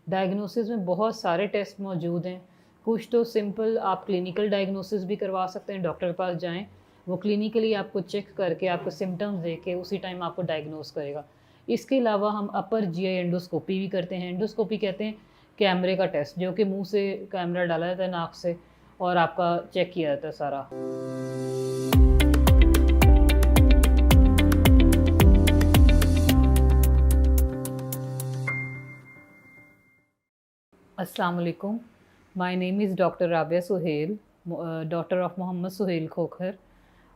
Diagnosis में बहुत सारे टेस्ट मौजूद हैं। कुछ तो सिंपल आप क्लिनिकल डायग्नोसिस भी करवा सकते हैं, डॉक्टर के पास जाएं, वो क्लिनिकली आपको चेक करके आपको सिम्टम्स दे के उसी टाइम आपको डायग्नोस करेगा। इसके अलावा हम अपर जीआई एंडोस्कोपी भी करते हैं। एंडोस्कोपी कहते हैं कैमरे का टेस्ट, जो कि मुंह से कैमरा डाला जाता है नाक से और आपका चेक किया जाता है सारा। अस्सलाम वालेकुम। My name is Dr. Rabia Suhail, daughter of Mohammed Suhail Khokhar.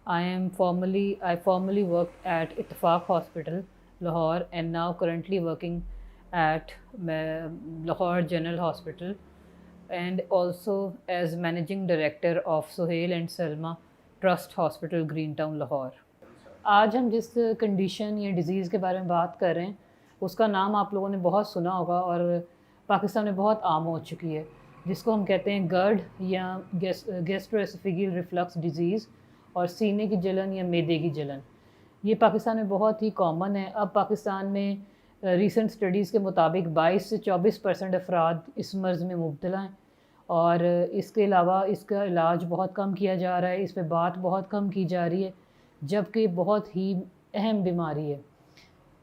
I formerly worked at Ittifaq Hospital, Lahore, and now currently working at Lahore General Hospital, and also as managing director of Suhail and Salma Trust Hospital, Greentown, Lahore. आज हम जिस condition या disease के बारे में बात कर रहे हैं उसका नाम आप लोगों ने बहुत सुना होगा और पाकिस्तान में बहुत आम हो चुकी है, जिसको हम कहते हैं GERD या गैस्ट्रोएसोफेजियल रिफ्लक्स डिज़ीज़ और सीने की जलन या मैदे की जलन। ये पाकिस्तान में बहुत ही कॉमन है। अब पाकिस्तान में रीसेंट स्टडीज़ के मुताबिक 22 से 24% अफराद इस मर्ज़ में मुब्तला हैं और इसके अलावा इसका इलाज बहुत कम किया जा रहा है, इस पर बात बहुत कम की जा रही है, जबकि बहुत ही अहम बीमारी है।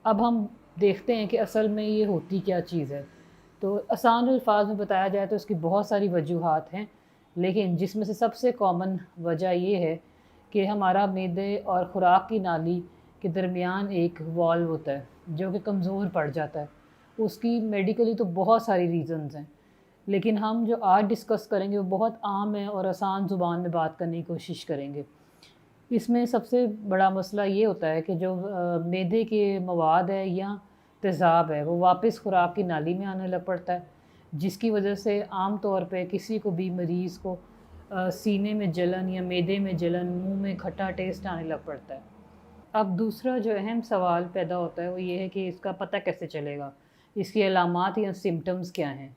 अब हम देखते हैं कि असल में ये होती क्या चीज़ है। तो आसान अल्फाज में बताया जाए तो इसकी बहुत सारी वजूहात हैं, लेकिन जिसमें से सबसे कॉमन वजह ये है कि हमारा मैदे और ख़ुराक की नाली के दरमियान एक वॉल्व होता है जो कि कमज़ोर पड़ जाता है। उसकी मेडिकली तो बहुत सारी रीज़न्स हैं, लेकिन हम जो आज डिस्कस करेंगे वो बहुत आम है और आसान ज़ुबान में बात करने की कोशिश करेंगे। इसमें सबसे बड़ा मसला ये होता है कि जो मैदे के मवाद है या तेज़ाब है वो वापस ख़ुराक की नाली में आने लग पड़ता है, जिसकी वजह से आम तौर पे किसी को भी मरीज़ को सीने में जलन या मैदे में जलन, मुंह में खट्टा टेस्ट आने लग पड़ता है। अब दूसरा जो अहम सवाल पैदा होता है वो ये है कि इसका पता कैसे चलेगा, इसकी अलामात या सिम्टम्स क्या हैं।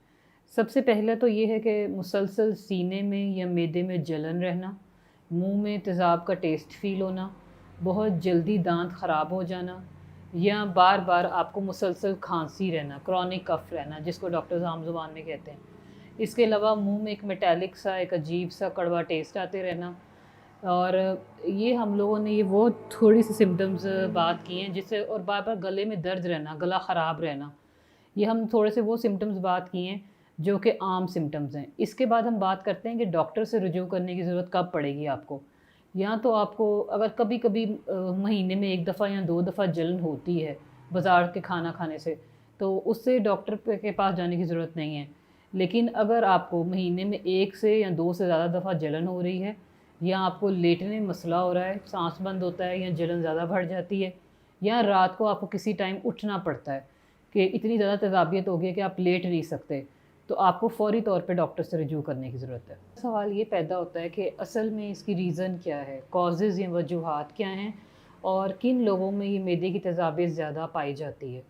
सबसे पहले तो ये है कि मुसलसल सीने में या मैदे में जलन रहना, मुंह में तेज़ाब का टेस्ट फ़ील होना, बहुत जल्दी दांत ख़राब हो जाना, या बार बार आपको मुसलसल खांसी रहना, क्रॉनिक कफ रहना, जिसको डॉक्टर्स आम ज़ुबान में कहते हैं। इसके अलावा मुंह में एक मेटालिक सा, एक अजीब सा कड़वा टेस्ट आते रहना। और ये हम लोगों ने ये वो थोड़ी सी सिम्टम्स बात की हैं जिससे, और बार बार गले में दर्द रहना, गला ख़राब रहना, ये हम थोड़े से वो सिम्टम्स बात किए हैं जो कि आम सिम्टम्स हैं। इसके बाद हम बात करते हैं कि डॉक्टर से रुजू करने की ज़रूरत कब पड़ेगी आपको। या तो आपको अगर कभी कभी महीने में 1 दफ़ा या 2 दफ़ा जलन होती है बाज़ार के खाना खाने से, तो उससे डॉक्टर के पास जाने की ज़रूरत नहीं है। लेकिन अगर आपको महीने में 1 से या 2 से ज़्यादा दफ़ा जलन हो रही है, या आपको लेटने में मसला हो रहा है, सांस बंद होता है या जलन ज़्यादा बढ़ जाती है, या रात को आपको किसी टाइम उठना पड़ता है कि इतनी ज़्यादा तेज़ाबियत हो गई है कि आप लेट नहीं सकते, तो आपको फ़ौरी तौर पे डॉक्टर से रजू करने की ज़रूरत है। सवाल ये पैदा होता है कि असल में इसकी रीज़न क्या है, कॉजेज़ या वजूहात क्या हैं और किन लोगों में ये मैदे की तेज़ाबियत ज़्यादा पाई जाती है।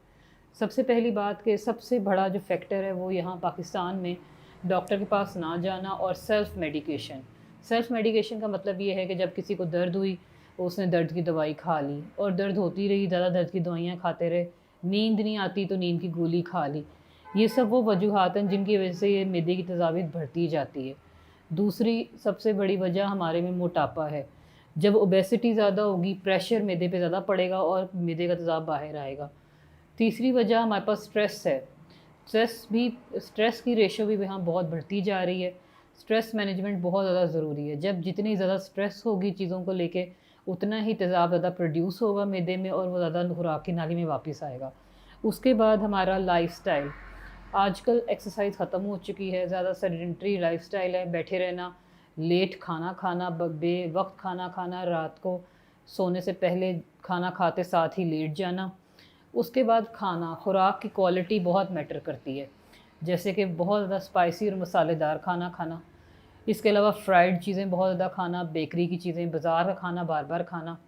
सबसे पहली बात कि सबसे बड़ा जो फैक्टर है वो यहाँ पाकिस्तान में डॉक्टर के पास ना जाना और सेल्फ़ मेडिकेशन। सेल्फ़ मेडिकेशन का मतलब ये है कि जब किसी को दर्द हुई, उसने दर्द की दवाई खा ली और दर्द होती रही, ज़्यादा दर्द की दवाइयाँ खाते रहे, नींद नहीं आती तो नींद की गोली खा ली। ये सब वो वजूहात हैं जिनकी वजह से ये मैदे की तेज़ाबियत बढ़ती जाती है। दूसरी सबसे बड़ी वजह हमारे में मोटापा है। जब ओबेसिटी ज़्यादा होगी, प्रेशर मैदे पे ज़्यादा पड़ेगा और मैदे का तेज़ाब बाहर आएगा। तीसरी वजह हमारे पास स्ट्रेस है। स्ट्रेस की रेशो भी यहाँ बहुत बढ़ती जा रही है। स्ट्रेस मैनेजमेंट बहुत ज़्यादा ज़रूरी है। जब जितनी ज़्यादा स्ट्रेस होगी चीज़ों को लेके, उतना ही तेज़ाब ज़्यादा प्रोड्यूस होगा मैदे में और वो ज़्यादा खुराक की नाली में वापस आएगा। उसके बाद हमारा लाइफ़स्टाइल। आजकल एक्सरसाइज ख़त्म हो चुकी है, ज़्यादा सेडेंटरी लाइफस्टाइल है, बैठे रहना, लेट खाना खाना, बेवक्त खाना खाना, रात को सोने से पहले खाना खाते साथ ही लेट जाना। उसके बाद खाना, खुराक की क्वालिटी बहुत मैटर करती है, जैसे कि बहुत ज़्यादा स्पाइसी और मसालेदार खाना खाना। इसके अलावा फ्राइड चीज़ें बहुत ज़्यादा खाना, बेकरी की चीज़ें, बाज़ार का खाना बार बार खाना।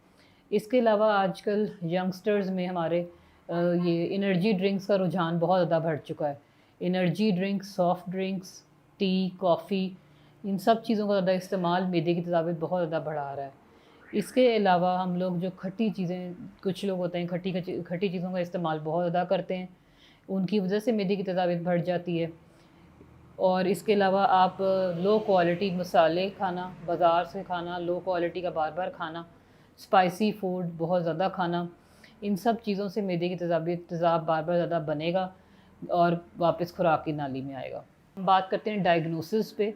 इसके अलावा आजकल यंगस्टर्स में हमारे ये एनर्जी ड्रिंक्स का रुझान बहुत ज़्यादा बढ़ चुका है। Energy drinks, soft drinks, tea, coffee, इन सब चीज़ों का ज़्यादा इस्तेमाल मैदे की तेज़ाबियत बहुत ज़्यादा बढ़ा रहा है। इसके अलावा हम लोग जो खट्टी चीज़ें, कुछ लोग होते हैं खट्टी चीज़ों का इस्तेमाल बहुत ज़्यादा करते हैं, ان کی وجہ سے میدے کی تیزابیت بڑھ جاتی ہے۔ اور اس کے علاوہ آپ لو کوالٹی مسالے کھانا، بازار سے کھانا، لو کوالٹی کا بار بار کھانا، اسپائسی فوڈ بہت زیادہ کھانا، ان سب چیزوں سے میدے کی تیزاب بار بار زیادہ بنے گا اور واپس خوراک کی نالی میں آئے گا۔ ہم بات کرتے ہیں ڈائگنوسس پہ۔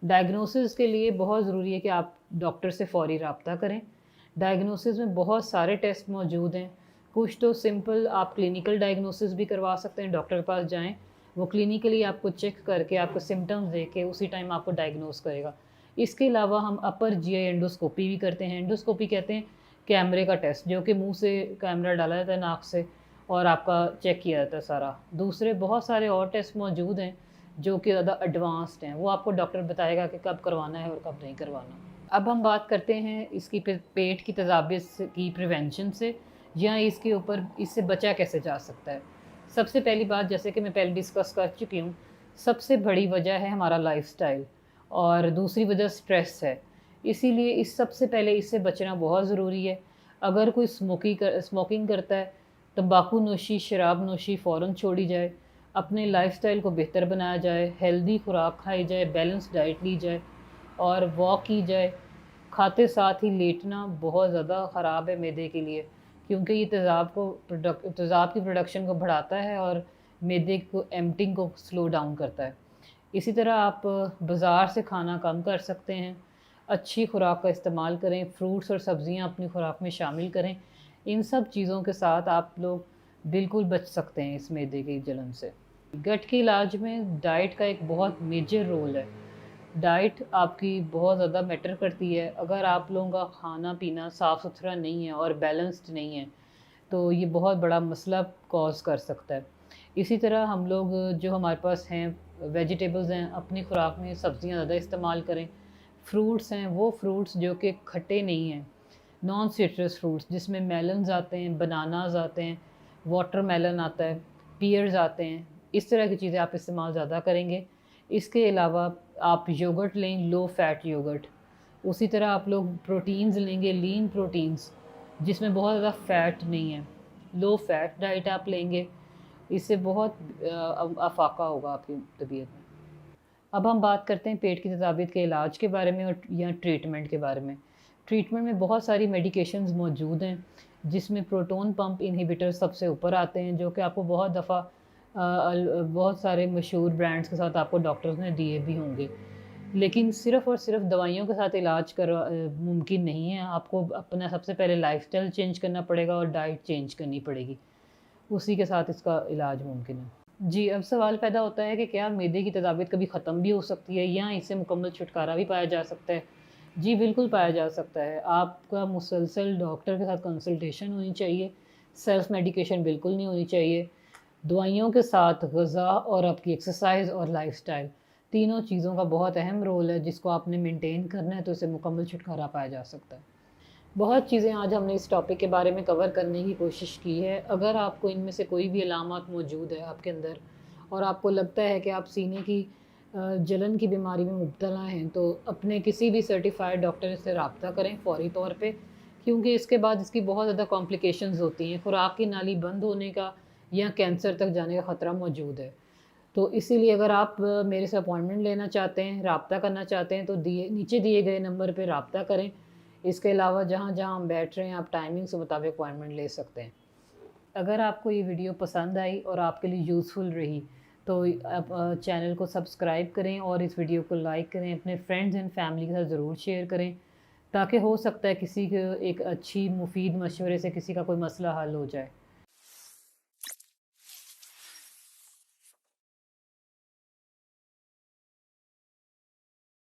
ڈائگنوسس کے لیے بہت ضروری ہے کہ آپ ڈاکٹر سے فوری رابطہ کریں۔ ڈائگنوسس میں بہت سارے ٹیسٹ موجود ہیں، کچھ تو سمپل آپ کلینکل ڈائگنوسس بھی کروا سکتے ہیں، ڈاکٹر کے پاس جائیں، وہ کلینکلی آپ کو چیک کر کے آپ کو سمٹمز دے کے اسی ٹائم آپ کو ڈائگنوز کرے گا۔ اس کے علاوہ ہم اپر جی آئی انڈوسکوپی بھی کرتے ہیں۔ انڈوسکوپی کہتے ہیں کیمرے کا ٹیسٹ، جو کہ منہ سے کیمرہ ڈالا جاتا ہے ناک سے اور آپ کا چیک کیا جاتا ہے سارا۔ دوسرے بہت سارے اور ٹیسٹ موجود ہیں جو کہ زیادہ ایڈوانسڈ ہیں، وہ آپ کو ڈاکٹر بتائے گا کہ کب کروانا ہے اور کب نہیں کروانا۔ اب ہم بات کرتے ہیں اس کی پیٹ کی تیزابیت کی پریونشن سے، یا اس کے اوپر اس سے بچا کیسے جا سکتا ہے۔ سب سے پہلی بات، جیسے کہ میں پہلے ڈسکس کر چکی ہوں، سب سے بڑی وجہ ہے ہمارا لائف سٹائل، اور دوسری وجہ سٹریس ہے۔ اسی لیے سب سے پہلے اس سے بچنا بہت ضروری ہے۔ اگر کوئی اسموکنگ کرتا ہے، تمباکو نوشی، شراب نوشی فوراً چھوڑی جائے، اپنے لائف سٹائل کو بہتر بنایا جائے، ہیلدی خوراک کھائی جائے، بیلنس ڈائٹ لی جائے اور واک کی جائے۔ کھاتے ساتھ ہی لیٹنا بہت زیادہ خراب ہے معدے کے لیے، کیونکہ یہ تیزاب کی پروڈکشن کو بڑھاتا ہے اور معدے کو ایمپٹنگ کو سلو ڈاؤن کرتا ہے۔ اسی طرح آپ بازار سے کھانا کم کر سکتے ہیں، اچھی خوراک کا استعمال کریں، فروٹس اور سبزیاں اپنی خوراک میں شامل کریں۔ ان سب چیزوں کے ساتھ آپ لوگ بالکل بچ سکتے ہیں اس معدے کی جلن سے۔ گٹ کے علاج میں ڈائٹ کا ایک بہت میجر رول ہے۔ ڈائٹ آپ کی بہت زیادہ میٹر کرتی ہے۔ اگر آپ لوگوں کا کھانا پینا صاف ستھرا نہیں ہے اور بیلنسڈ نہیں ہے تو یہ بہت بڑا مسئلہ کاز کر سکتا ہے۔ اسی طرح ہم لوگ جو ہمارے پاس ہیں ویجیٹیبلز ہیں، اپنی خوراک میں سبزیاں زیادہ استعمال کریں۔ فروٹس ہیں وہ فروٹس جو کہ کھٹے نہیں ہیں، نان سٹرس فروٹس جس میں میلنز آتے ہیں، بناناز آتے ہیں، واٹر میلن آتا ہے، پیئرز آتے ہیں، اس طرح کی چیزیں آپ استعمال زیادہ کریں گے۔ اس کے علاوہ آپ یوگرٹ لیں، لو فیٹ یوگرٹ۔ اسی طرح آپ لوگ پروٹینز لیں گے، لین پروٹینز جس میں بہت زیادہ فیٹ نہیں ہے، لو فیٹ ڈائٹ آپ لیں گے، اس سے بہت افاقہ ہوگا آپ کی طبیعت میں۔ اب ہم بات کرتے ہیں پیٹ کی تیزابیت کے علاج کے بارے میں اور یا ٹریٹمنٹ کے بارے میں۔ ٹریٹمنٹ میں بہت ساری میڈیکیشنز موجود ہیں، جس میں پروٹون پمپ انہیبیٹر سب سے اوپر آتے ہیں، جو کہ آپ کو بہت دفعہ بہت سارے مشہور برانڈز کے ساتھ آپ کو ڈاکٹرز نے دیے بھی ہوں گے۔ لیکن صرف اور صرف دوائیوں کے ساتھ علاج ممکن نہیں ہے، آپ کو اپنا سب سے پہلے لائف سٹائل چینج کرنا پڑے گا اور ڈائٹ چینج کرنی پڑے گی، اسی کے ساتھ اس کا علاج ممکن ہے۔ جی، اب سوال پیدا ہوتا ہے کہ کیا معدے کی تیزابیت کبھی ختم بھی ہو سکتی ہے یا اس سے مکمل چھٹکارا بھی پایا جا سکتا ہے؟ جی بالکل پایا جا سکتا ہے۔ آپ کا مسلسل ڈاکٹر کے ساتھ کنسلٹیشن ہونی چاہیے، سیلف میڈیکیشن بالکل نہیں ہونی چاہیے۔ دوائیوں کے ساتھ غذا اور آپ کی ایکسرسائز اور لائف سٹائل، تینوں چیزوں کا بہت اہم رول ہے جس کو آپ نے مینٹین کرنا ہے، تو اسے مکمل چھٹکارا پایا جا سکتا ہے۔ بہت چیزیں آج ہم نے اس ٹاپک کے بارے میں کور کرنے کی کوشش کی ہے۔ اگر آپ کو ان میں سے کوئی بھی علامات موجود ہے آپ کے اندر اور آپ کو لگتا ہے کہ آپ سینے کی جلن کی بیماری میں مبتلا ہیں، تو اپنے کسی بھی سرٹیفائڈ ڈاکٹر سے رابطہ کریں فوری طور پہ، کیونکہ اس کے بعد اس کی بہت زیادہ کمپلیکیشنز ہوتی ہیں، خوراک کی نالی بند ہونے کا یا کینسر تک جانے کا خطرہ موجود ہے۔ تو اسی لیے اگر آپ میرے سے اپوائنٹمنٹ لینا چاہتے ہیں، رابطہ کرنا چاہتے ہیں، تو نیچے دیے گئے نمبر پہ رابطہ کریں۔ اس کے علاوہ جہاں جہاں ہم بیٹھ رہے ہیں آپ ٹائمنگ سے مطابق اپوائنٹمنٹ لے سکتے ہیں۔ اگر آپ کو یہ ویڈیو پسند آئی اور آپ کے لیے یوزفل رہی تو آپ چینل کو سبسکرائب کریں اور اس ویڈیو کو لائک کریں، اپنے فرینڈز اینڈ فیملی کے ساتھ ضرور شیئر کریں، تاکہ ہو سکتا ہے کسی کو ایک اچھی مفید مشورے سے کسی کا کوئی مسئلہ حل ہو جائے۔